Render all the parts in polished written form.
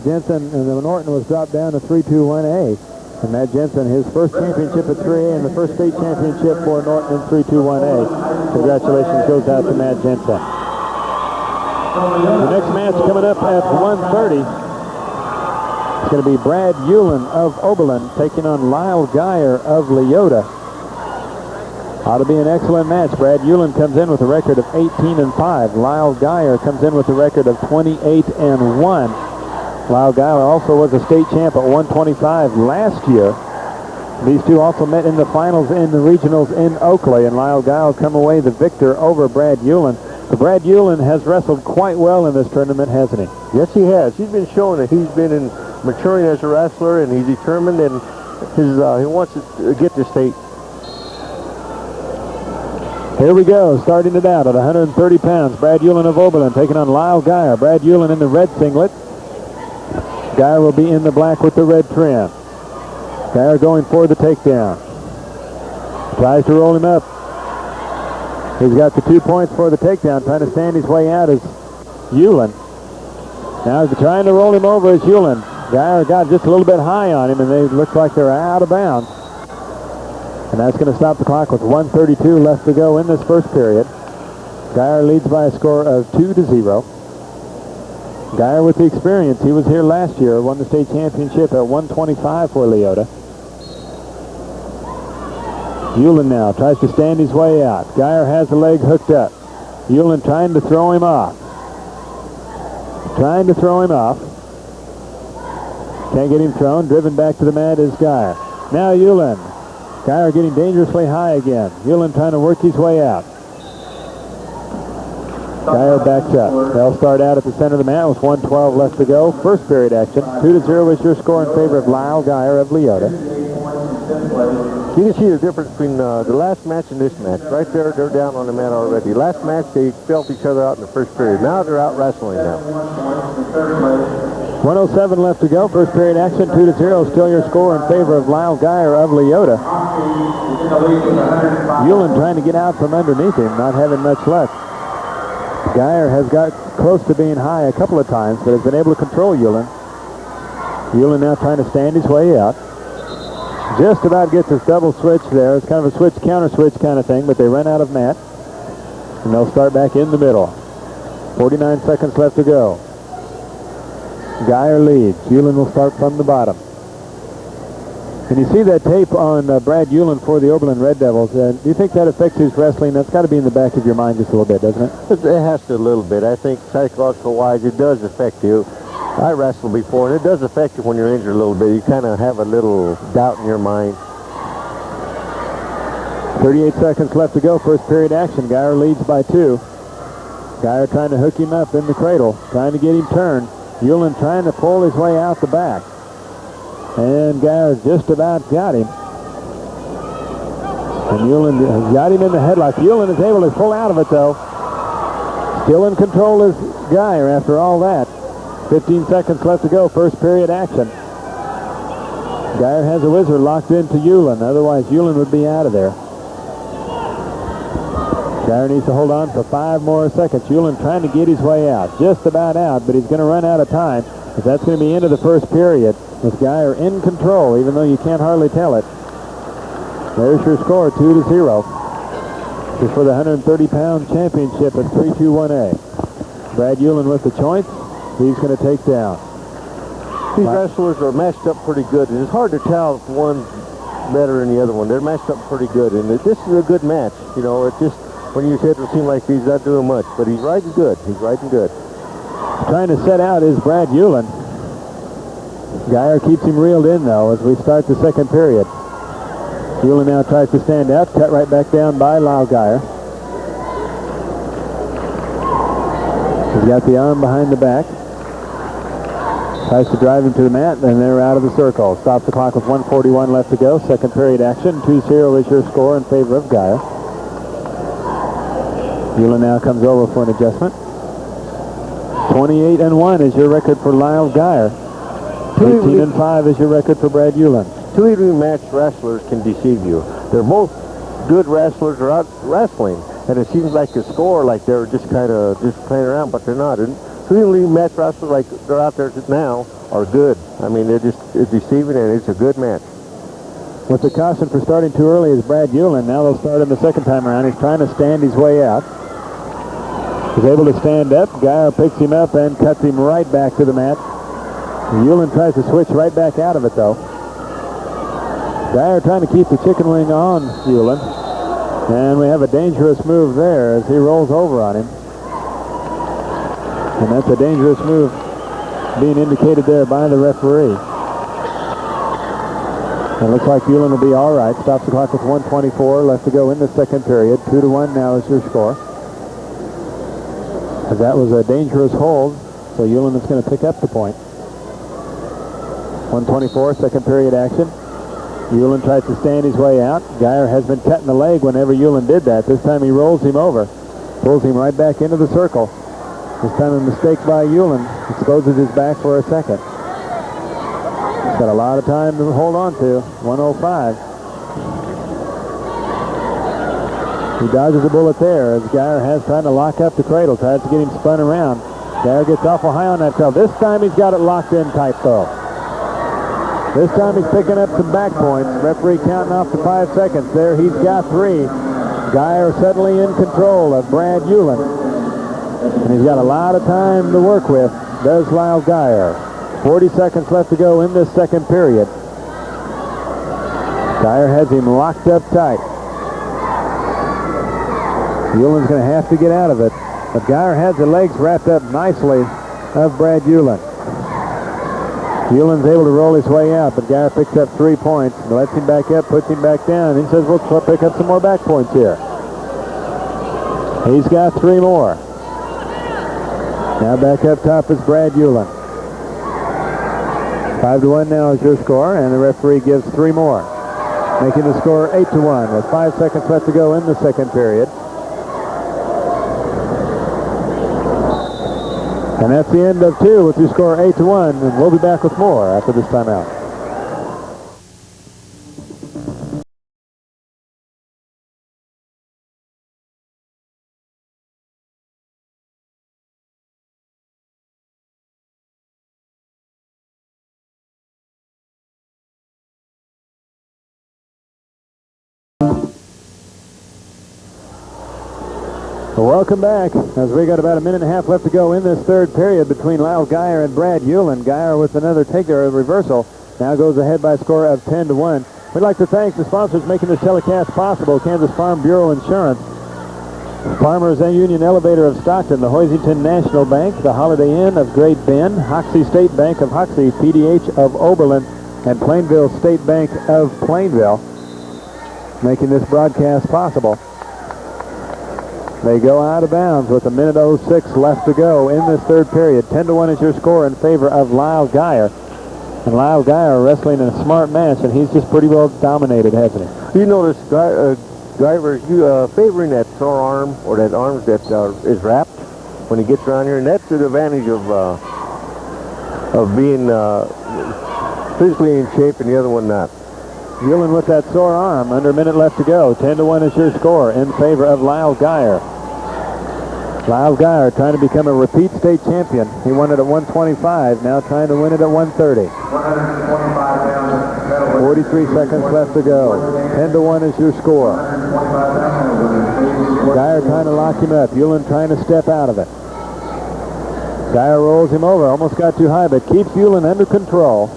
Jensen, and then Norton was dropped down to 3-2-1A. And Matt Jensen, his first championship at 3A and the first state championship for Norton in 3-2-1A. Congratulations goes out to Matt Jensen. The next match coming up at 1:30. It's going to be Brad Ulen of Oberlin taking on Lyle Geyer of Leota. Ought to be an excellent match. Brad Ulen comes in with a record of 18-5. Lyle Geyer comes in with a record of 28-1. Lyle Geyer also was a state champ at 125 last year. These two also met in the finals in the regionals in Oakley, and Lyle Geyer come away the victor over Brad Ulen. But Brad Ulen has wrestled quite well in this tournament, hasn't he? Yes, he has. He's been showing that he's been maturing as a wrestler, and he's determined, and he wants to get to state. Here we go, starting it out at 130 pounds. Brad Ulen of Oberlin taking on Lyle Geyer. Brad Ulen in the red singlet. Geyer will be in the black with the red trim. Geyer going for the takedown. Tries to roll him up. He's got the 2 points for the takedown. Trying to stand his way out is Ulen. Now trying to roll him over is Ulen. Geyer got just a little bit high on him, and they look like they're out of bounds. And that's going to stop the clock with 1:32 left to go in this first period. Geyer leads by a score of 2-0. Geyer with the experience. He was here last year, won the state championship at 125 for Leota. Ulen now tries to stand his way out. Geyer has the leg hooked up. Ulen trying to throw him off. Can't get him thrown. Driven back to the mat is Geyer. Now Ulen. Geyer getting dangerously high again. Ulen trying to work his way out. Geyer backs up. They'll start out at the center of the mat with 1:12 left to go. First period action. 2-0 is your score in favor of Lyle Geyer of Leota. You can see the difference between the last match and this match. Right there, they're down on the mat already. Last match, they felt each other out in the first period. Now they're out wrestling now. 1:07 left to go. First period action. 2-0. Still your score in favor of Lyle Geyer of Leota. Ulen trying to get out from underneath him, not having much luck. Geyer has got close to being high a couple of times, but has been able to control Ulen. Ulen now trying to stand his way out. Just about gets this double switch there. It's kind of a switch, counter switch kind of thing, but they run out of mat. And they'll start back in the middle. 49 seconds left to go. Geyer leads. Ulen will start from the bottom. And you see that tape on Brad Ulen for the Oberlin Red Devils. Do you think that affects his wrestling? That's got to be in the back of your mind just a little bit, doesn't it? It has to a little bit. I think psychological-wise, it does affect you. I wrestled before, and it does affect you when you're injured a little bit. You kind of have a little doubt in your mind. 38 seconds left to go. First period action. Geyer leads by 2. Geyer trying to hook him up in the cradle, trying to get him turned. Ulen trying to pull his way out the back. And Geyer just about got him. And Ulen has got him in the headlock. Ulen is able to pull out of it, though. Still in control is Geyer after all that. 15 seconds left to go. First period action. Geyer has a whizzer locked into Ulen. Otherwise, Ulen would be out of there. Geyer needs to hold on for 5 more seconds. Ulen trying to get his way out. Just about out, but he's going to run out of time. But that's going to be into the first period with Geyer in control, even though you can't hardly tell it. There's your score, 2-0. This is for the 130-pound championship at 3-2-1A. Brad Ulen with the joints. He's going to take down. These wrestlers are matched up pretty good. It's hard to tell if one's better than the other one. They're matched up pretty good, and this is a good match. You know, it just, when you said it seemed like he's not doing much, but he's riding good. He's riding good. Trying to set out is Brad Ulen. Geyer keeps him reeled in, though, as we start the second period. Ulen now tries to stand out, cut right back down by Lyle Geyer. He's got the arm behind the back. Tries to drive him to the mat, and they're out of the circle. Stops the clock with 1:41 left to go. Second period action. 2-0 is your score in favor of Geyer. Ulen now comes over for an adjustment. 28-1 is your record for Lyle Geyer. 18-5 is your record for Brad Ulen. Two evenly matched wrestlers can deceive you. They're both good wrestlers. They're out wrestling, and it seems like a score like they're just kind of just playing around, but they're not. And two evenly matched wrestlers like they're out there now are good. I mean, it's deceiving, and it's a good match. With the caution for starting too early is Brad Hewlin. Now they'll start him the second time around. He's trying to stand his way out. He's able to stand up. Geyer picks him up and cuts him right back to the mat. Hewlin tries to switch right back out of it, though. Geyer trying to keep the chicken wing on Hewlin. And we have a dangerous move there as he rolls over on him. And that's a dangerous move being indicated there by the referee. It looks like Hewlin will be all right. Stops the clock with 1:24 left to go in the second period. 2-1 now is your score. That was a dangerous hold, so Hewlin is going to pick up the point. 1:24, second period action. Hewlin tries to stand his way out. Geyer has been cutting the leg whenever Hewlin did that. This time he rolls him over, pulls him right back into the circle. This time a mistake by Hewlin exposes his back for a second. He's got a lot of time to hold on to. 1:05. He dodges a bullet there as Geyer has trying to lock up the cradle, tries to get him spun around. Geyer gets awful high on that tail. This time he's got it locked in tight, though. This time he's picking up some back points. Referee counting off to 5 seconds. There he's got 3. Geyer suddenly in control of Brad Hewlin. And he's got a lot of time to work with, does Lyle Geyer. 40 seconds left to go in this second period. Geyer has him locked up tight. Hewlin's going to have to get out of it. But Geyer has the legs wrapped up nicely of Brad Hewlin. Hewlin's able to roll his way out, but Geyer picks up 3 points, lets him back up, puts him back down. He says, we'll pick up some more back points here. He's got 3 more. Now back up top is Brad Hewlin. 5-1 now is your score, and the referee gives 3 more, making the score 8-1 with 5 seconds left to go in the second period. And that's the end of 2 with your score 8-1, and we'll be back with more after this timeout. Welcome back, as we got about a minute and a half left to go in this third period between Lyle Geyer and Brad Hewlin. Geyer with another reversal now goes ahead by a score of 10-1. We'd like to thank the sponsors making this telecast possible: Kansas Farm Bureau Insurance, Farmers and Union Elevator of Stockton, the Hoisington National Bank, the Holiday Inn of Great Bend, Hoxie State Bank of Hoxie, PDH of Oberlin, and Plainville State Bank of Plainville, making this broadcast possible. They go out of bounds with 1:06 left to go in this third period. 10-1 is your score in favor of Lyle Geyer. And Lyle Geyer wrestling in a smart match, and he's just pretty well dominated, hasn't he? You notice Geyer favoring that sore arm, or that arm that is wrapped when he gets around here, and that's the advantage of being physically in shape and the other one not. Hewlin with that sore arm, under a minute left to go. 10-1 is your score in favor of Lyle Geyer. Lyle Geyer trying to become a repeat state champion. He won it at 125, now trying to win it at 130. 43 seconds left to go. 10-1 is your score. Geyer trying to lock him up. Hewlin trying to step out of it. Geyer rolls him over, almost got too high, but keeps Hewlin under control.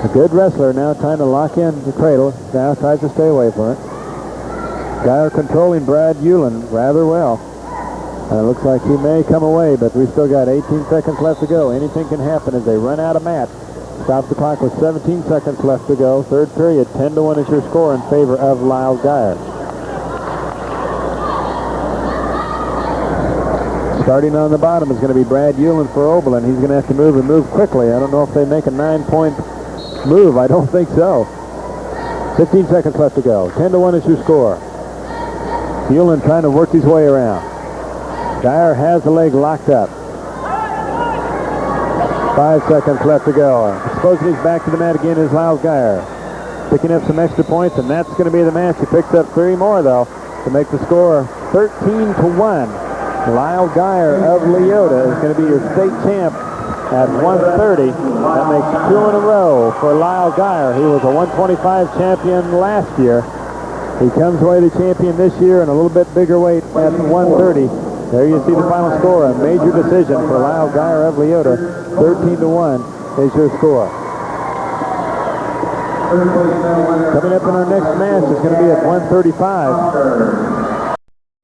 A good wrestler now trying to lock in the cradle. Now tries to stay away from it. Geyer controlling Brad Hewlin rather well. And it looks like he may come away, but we've still got 18 seconds left to go. Anything can happen as they run out of mat. Stops the clock with 17 seconds left to go. Third period, 10-1 is your score in favor of Lyle Geyer. Starting on the bottom is going to be Brad Hewlin for Oberlin. He's going to have to move and move quickly. I don't know if they make a 9-point move. I don't think so. 15 seconds left to go. 10-1 is your score. Hewlin trying to work his way around. Geyer has the leg locked up. 5 seconds left to go. Exposing his back to the mat again is Lyle Geyer. Picking up some extra points, and that's going to be the match. He picks up 3 more, though, to make the score 13-1. Lyle Geyer of Leota is going to be your state champ at 130. That makes 2 in a row for Lyle Geyer. He was a 125 champion last year. He comes away the champion this year in a little bit bigger weight at 130. There you see the final score, a major decision for Lyle Geyer of Leota. 13-1 is your score. Coming up in our next match is going to be at 135.